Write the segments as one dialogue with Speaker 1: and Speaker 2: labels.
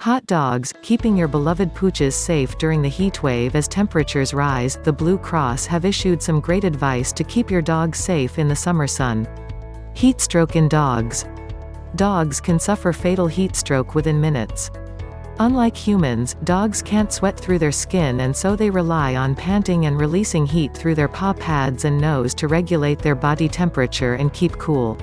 Speaker 1: Hot dogs, keeping your beloved pooches safe during the heat wave as temperatures rise. The Blue Cross have issued some great advice to keep your dog safe in the summer sun. Heatstroke in dogs. Dogs can suffer fatal heatstroke within minutes. Unlike humans, dogs can't sweat through their skin, and so they rely on panting and releasing heat through their paw pads and nose to regulate their body temperature and keep cool.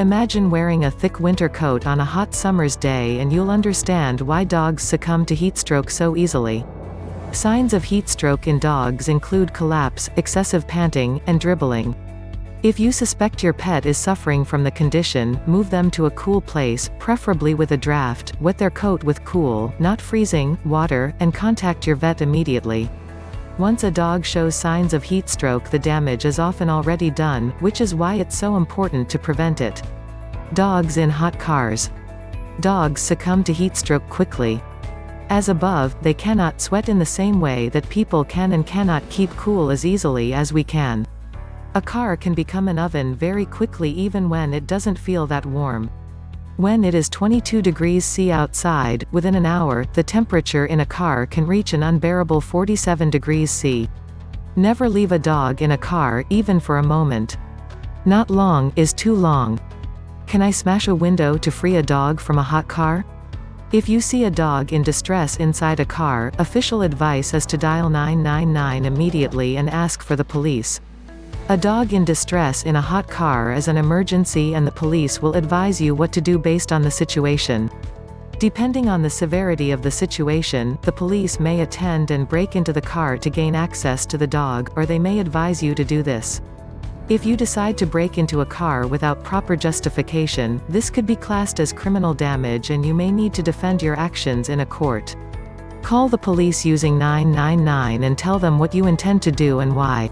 Speaker 1: Imagine wearing a thick winter coat on a hot summer's day and you'll understand why dogs succumb to heatstroke so easily. Signs of heatstroke in dogs include collapse, excessive panting, and dribbling. If you suspect your pet is suffering from the condition, move them to a cool place, preferably with a draft, wet their coat with cool, not freezing, water, and contact your vet immediately. Once a dog shows signs of heatstroke, the damage is often already done, which is why it's so important to prevent it. Dogs in hot cars. Dogs succumb to heatstroke quickly. As above, they cannot sweat in the same way that people can and cannot keep cool as easily as we can. A car can become an oven very quickly even when it doesn't feel that warm. When it is 22 degrees C outside, within an hour, the temperature in a car can reach an unbearable 47 degrees C. Never leave a dog in a car, even for a moment. Not long is too long. Can I smash a window to free a dog from a hot car? If you see a dog in distress inside a car, official advice is to dial 999 immediately and ask for the police. A dog in distress in a hot car is an emergency, and the police will advise you what to do based on the situation. Depending on the severity of the situation, the police may attend and break into the car to gain access to the dog, or they may advise you to do this. If you decide to break into a car without proper justification, this could be classed as criminal damage and you may need to defend your actions in a court. Call the police using 999 and tell them what you intend to do and why.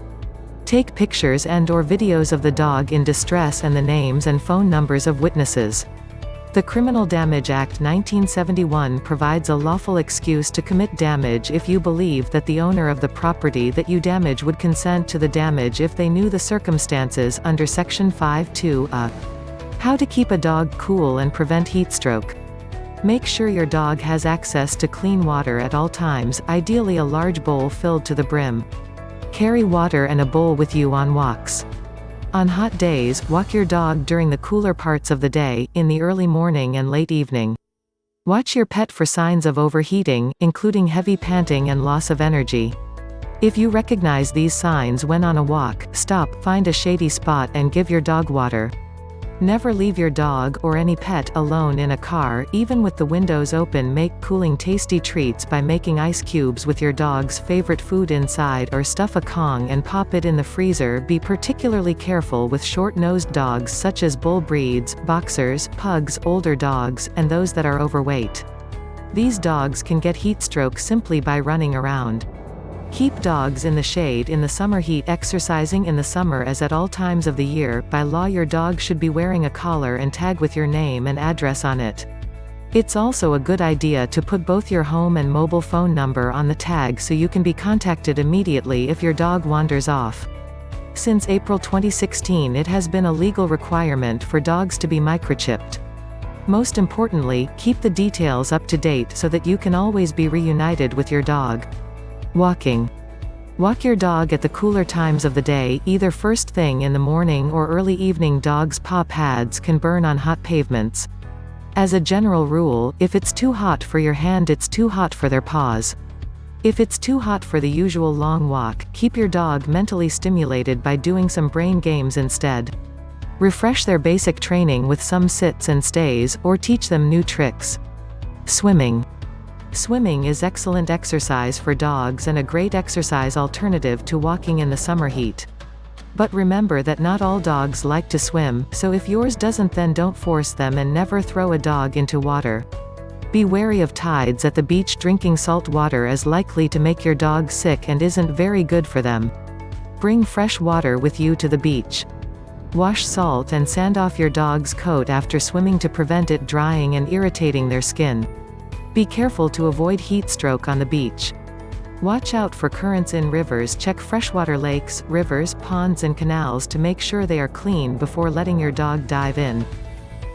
Speaker 1: Take pictures and/or videos of the dog in distress and the names and phone numbers of witnesses. The Criminal Damage Act 1971 provides a lawful excuse to commit damage if you believe that the owner of the property that you damage would consent to the damage if they knew the circumstances under Section 5(2)(a). How to keep a dog cool and prevent heatstroke. Make sure your dog has access to clean water at all times, ideally a large bowl filled to the brim. Carry water and a bowl with you on walks. On hot days, walk your dog during the cooler parts of the day, in the early morning and late evening. Watch your pet for signs of overheating, including heavy panting and loss of energy. If you recognize these signs when on a walk, stop, find a shady spot and give your dog water. Never leave your dog or any pet alone in a car, even with the windows open. Make cooling tasty treats by making ice cubes with your dog's favorite food inside, or stuff a Kong and pop it in the freezer. Be particularly careful with short-nosed dogs such as bull breeds, boxers, pugs, older dogs, and those that are overweight. These dogs can get heatstroke simply by running around. Keep dogs in the shade in the summer heat. Exercising in the summer as at all times of the year. By law, your dog should be wearing a collar and tag with your name and address on it. It's also a good idea to put both your home and mobile phone number on the tag so you can be contacted immediately if your dog wanders off. Since April 2016, it has been a legal requirement for dogs to be microchipped. Most importantly, keep the details up to date so that you can always be reunited with your dog. Walking. Walk your dog at the cooler times of the day, either first thing in the morning or early evening. Dogs' paw pads can burn on hot pavements. As a general rule, if it's too hot for your hand, it's too hot for their paws. If it's too hot for the usual long walk, keep your dog mentally stimulated by doing some brain games instead. Refresh their basic training with some sits and stays, or teach them new tricks. Swimming. Swimming is excellent exercise for dogs and a great exercise alternative to walking in the summer heat. But remember that not all dogs like to swim, so if yours doesn't, then don't force them, and never throw a dog into water. Be wary of tides at the beach. Drinking salt water is likely to make your dog sick and isn't very good for them. Bring fresh water with you to the beach. Wash salt and sand off your dog's coat after swimming to prevent it drying and irritating their skin. Be careful to avoid heatstroke on the beach. Watch out for currents in rivers. Check freshwater lakes, rivers, ponds and canals to make sure they are clean before letting your dog dive in.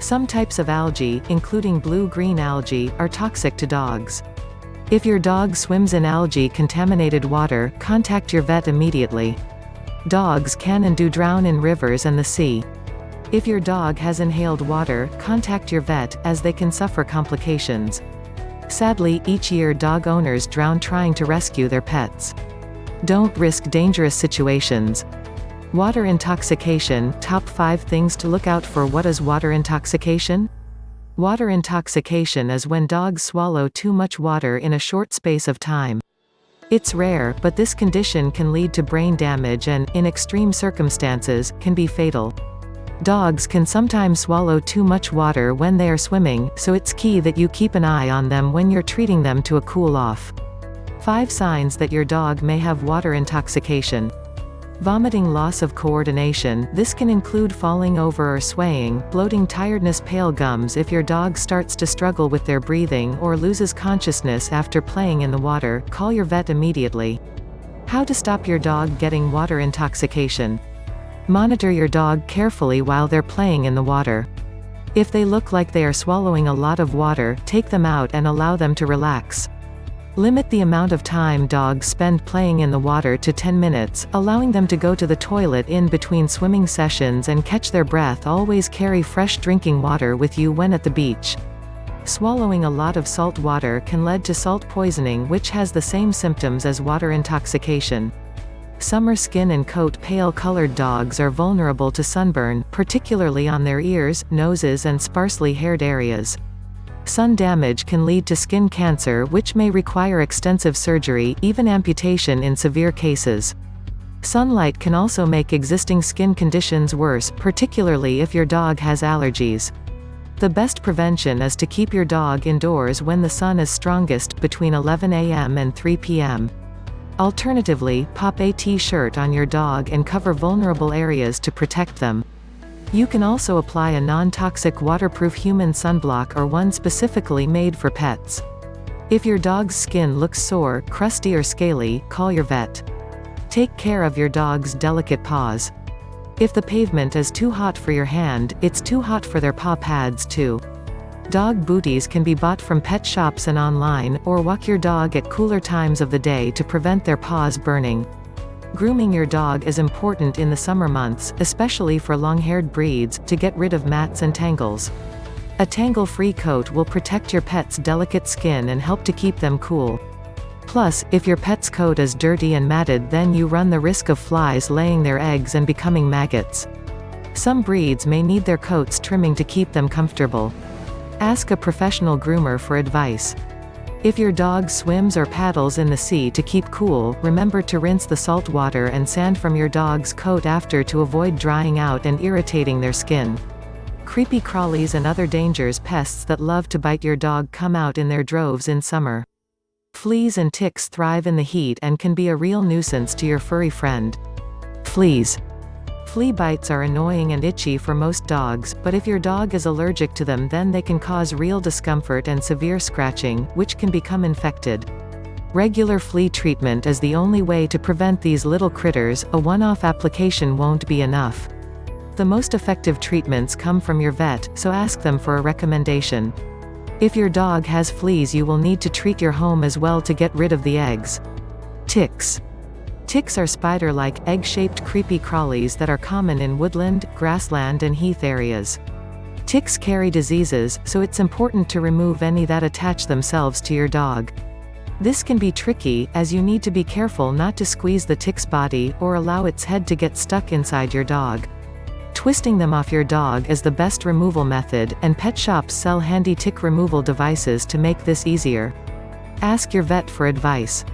Speaker 1: Some types of algae, including blue-green algae, are toxic to dogs. If your dog swims in algae-contaminated water, contact your vet immediately. Dogs can and do drown in rivers and the sea. If your dog has inhaled water, contact your vet, as they can suffer complications. Sadly, each year dog owners drown trying to rescue their pets. Don't risk dangerous situations. Water intoxication. Top 5 things to look out for. What is water intoxication? Water intoxication is when dogs swallow too much water in a short space of time. It's rare, but this condition can lead to brain damage and, in extreme circumstances, can be fatal. Dogs can sometimes swallow too much water when they are swimming, so it's key that you keep an eye on them when you're treating them to a cool-off. 5 signs that your dog may have water intoxication. Vomiting, loss of coordination. This can include falling over or swaying, bloating, tiredness, pale gums. If your dog starts to struggle with their breathing or loses consciousness after playing in the water, call your vet immediately. How to stop your dog getting water intoxication. Monitor your dog carefully while they're playing in the water. If they look like they are swallowing a lot of water, take them out and allow them to relax. Limit the amount of time dogs spend playing in the water to 10 minutes, allowing them to go to the toilet in between swimming sessions and catch their breath. Always carry fresh drinking water with you when at the beach. Swallowing a lot of salt water can lead to salt poisoning, which has the same symptoms as water intoxication. Summer skin and coat. Pale-colored dogs are vulnerable to sunburn, particularly on their ears, noses and sparsely haired areas. Sun damage can lead to skin cancer, which may require extensive surgery, even amputation in severe cases. Sunlight can also make existing skin conditions worse, particularly if your dog has allergies. The best prevention is to keep your dog indoors when the sun is strongest, between 11 a.m. and 3 p.m. Alternatively, pop a t-shirt on your dog and cover vulnerable areas to protect them. You can also apply a non-toxic waterproof human sunblock or one specifically made for pets. If your dog's skin looks sore, crusty or scaly, call your vet. Take care of your dog's delicate paws. If the pavement is too hot for your hand, it's too hot for their paw pads too. Dog booties can be bought from pet shops and online, or walk your dog at cooler times of the day to prevent their paws burning. Grooming your dog is important in the summer months, especially for long-haired breeds, to get rid of mats and tangles. A tangle-free coat will protect your pet's delicate skin and help to keep them cool. Plus, if your pet's coat is dirty and matted, then you run the risk of flies laying their eggs and becoming maggots. Some breeds may need their coats trimming to keep them comfortable. Ask a professional groomer for advice. If your dog swims or paddles in the sea to keep cool, remember to rinse the salt water and sand from your dog's coat after to avoid drying out and irritating their skin. Creepy crawlies and other dangers. Pests that love to bite your dog come out in their droves in summer. Fleas and ticks thrive in the heat and can be a real nuisance to your furry friend. Fleas. Flea bites are annoying and itchy for most dogs, but if your dog is allergic to them, then they can cause real discomfort and severe scratching, which can become infected. Regular flea treatment is the only way to prevent these little critters. A one-off application won't be enough. The most effective treatments come from your vet, so ask them for a recommendation. If your dog has fleas, you will need to treat your home as well to get rid of the eggs. Ticks. Ticks are spider-like, egg-shaped creepy crawlies that are common in woodland, grassland and heath areas. Ticks carry diseases, so it's important to remove any that attach themselves to your dog. This can be tricky, as you need to be careful not to squeeze the tick's body, or allow its head to get stuck inside your dog. Twisting them off your dog is the best removal method, and pet shops sell handy tick removal devices to make this easier. Ask your vet for advice.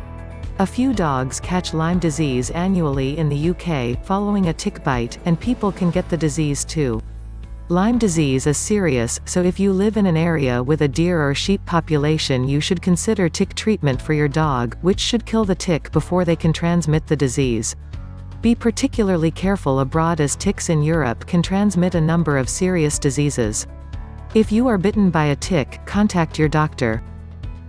Speaker 1: A few dogs catch Lyme disease annually in the UK, following a tick bite, and people can get the disease too. Lyme disease is serious, so if you live in an area with a deer or sheep population, you should consider tick treatment for your dog, which should kill the tick before they can transmit the disease. Be particularly careful abroad, as ticks in Europe can transmit a number of serious diseases. If you are bitten by a tick, contact your doctor.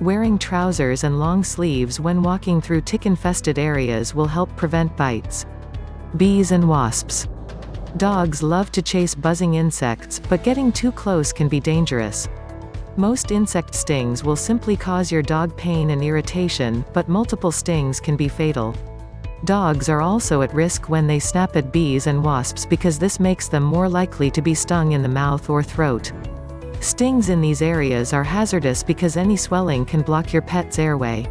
Speaker 1: Wearing trousers and long sleeves when walking through tick-infested areas will help prevent bites. Bees and wasps. Dogs love to chase buzzing insects, but getting too close can be dangerous. Most insect stings will simply cause your dog pain and irritation, but multiple stings can be fatal. Dogs are also at risk when they snap at bees and wasps because this makes them more likely to be stung in the mouth or throat. Stings in these areas are hazardous because any swelling can block your pet's airway.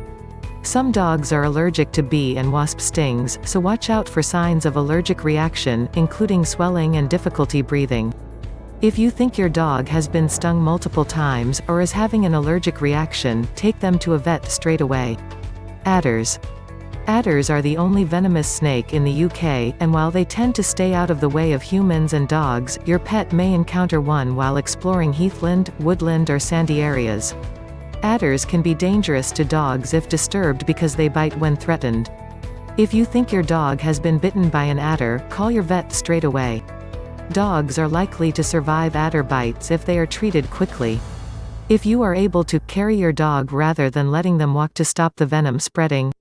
Speaker 1: Some dogs are allergic to bee and wasp stings, so watch out for signs of allergic reaction, including swelling and difficulty breathing. If you think your dog has been stung multiple times, or is having an allergic reaction, take them to a vet straight away. Adders. Adders are the only venomous snake in the UK, and while they tend to stay out of the way of humans and dogs, your pet may encounter one while exploring heathland, woodland or sandy areas. Adders can be dangerous to dogs if disturbed because they bite when threatened. If you think your dog has been bitten by an adder, call your vet straight away. Dogs are likely to survive adder bites if they are treated quickly. If you are able to, carry your dog rather than letting them walk to stop the venom spreading.